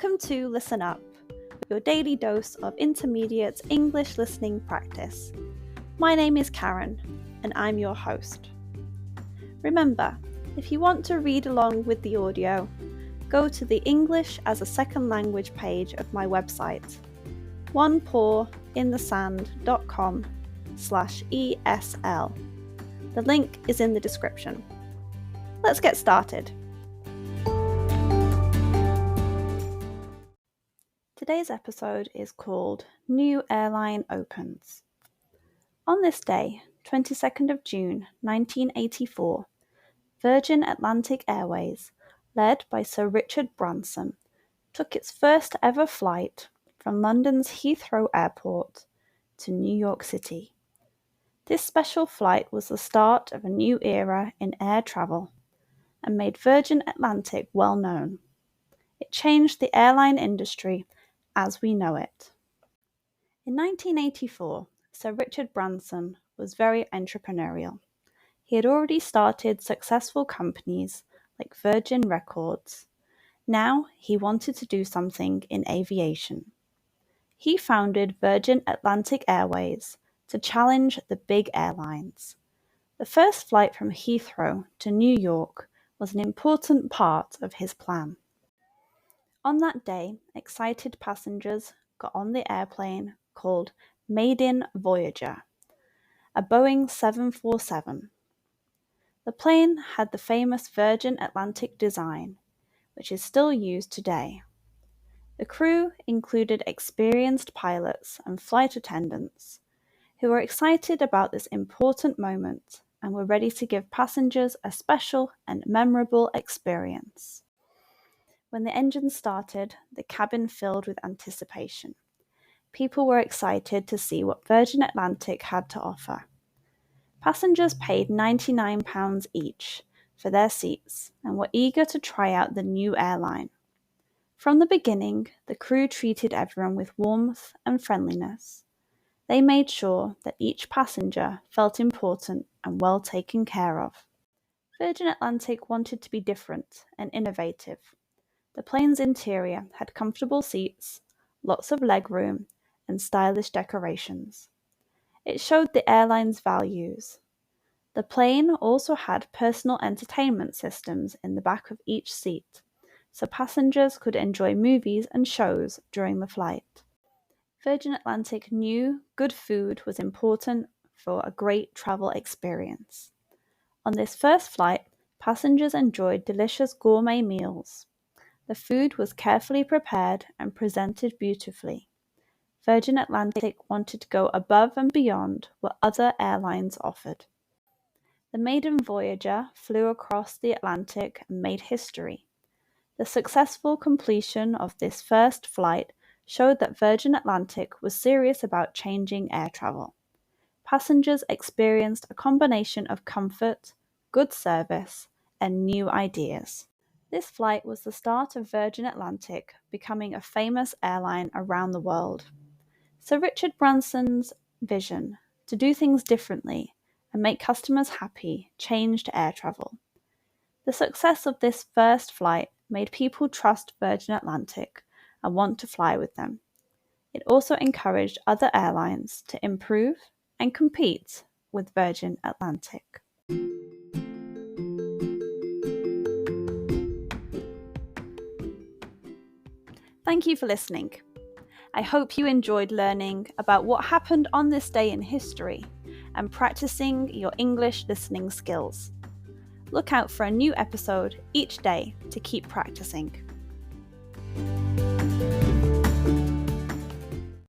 Welcome to Listen Up, your daily dose of intermediate English listening practice. My name is Karen, and I'm your host. Remember, if you want to read along with the audio, go to the English as a Second Language page of my website, onepawinthesand.com/ESL. The link is in the description. Let's get started. Today's episode is called New Airline Opens. On this day, 22nd of June 1984, Virgin Atlantic Airways, led by Sir Richard Branson, took its first ever flight from London's Heathrow Airport to New York City. This special flight was the start of a new era in air travel and made Virgin Atlantic well known. It changed the airline industry as we know it. In 1984, Sir Richard Branson was very entrepreneurial. He had already started successful companies like Virgin Records. Now he wanted to do something in aviation. He founded Virgin Atlantic Airways to challenge the big airlines. The first flight from Heathrow to New York was an important part of his plan. On that day, excited passengers got on the airplane called Maiden Voyager, a Boeing 747. The plane had the famous Virgin Atlantic design, which is still used today. The crew included experienced pilots and flight attendants who were excited about this important moment and were ready to give passengers a special and memorable experience. When the engine started, the cabin filled with anticipation. People were excited to see what Virgin Atlantic had to offer. Passengers paid £99 each for their seats and were eager to try out the new airline. From the beginning, the crew treated everyone with warmth and friendliness. They made sure that each passenger felt important and well taken care of. Virgin Atlantic wanted to be different and innovative. The plane's interior had comfortable seats, lots of legroom, and stylish decorations. It showed the airline's values. The plane also had personal entertainment systems in the back of each seat, so passengers could enjoy movies and shows during the flight. Virgin Atlantic knew good food was important for a great travel experience. On this first flight, passengers enjoyed delicious gourmet meals. The food was carefully prepared and presented beautifully. Virgin Atlantic wanted to go above and beyond what other airlines offered. The maiden Voyager flew across the Atlantic and made history. The successful completion of this first flight showed that Virgin Atlantic was serious about changing air travel. Passengers experienced a combination of comfort, good service, and new ideas. This flight was the start of Virgin Atlantic becoming a famous airline around the world. Sir Richard Branson's vision to do things differently and make customers happy changed air travel. The success of this first flight made people trust Virgin Atlantic and want to fly with them. It also encouraged other airlines to improve and compete with Virgin Atlantic. Thank you for listening. I hope you enjoyed learning about what happened on this day in history and practicing your English listening skills. Look out for a new episode each day to keep practicing.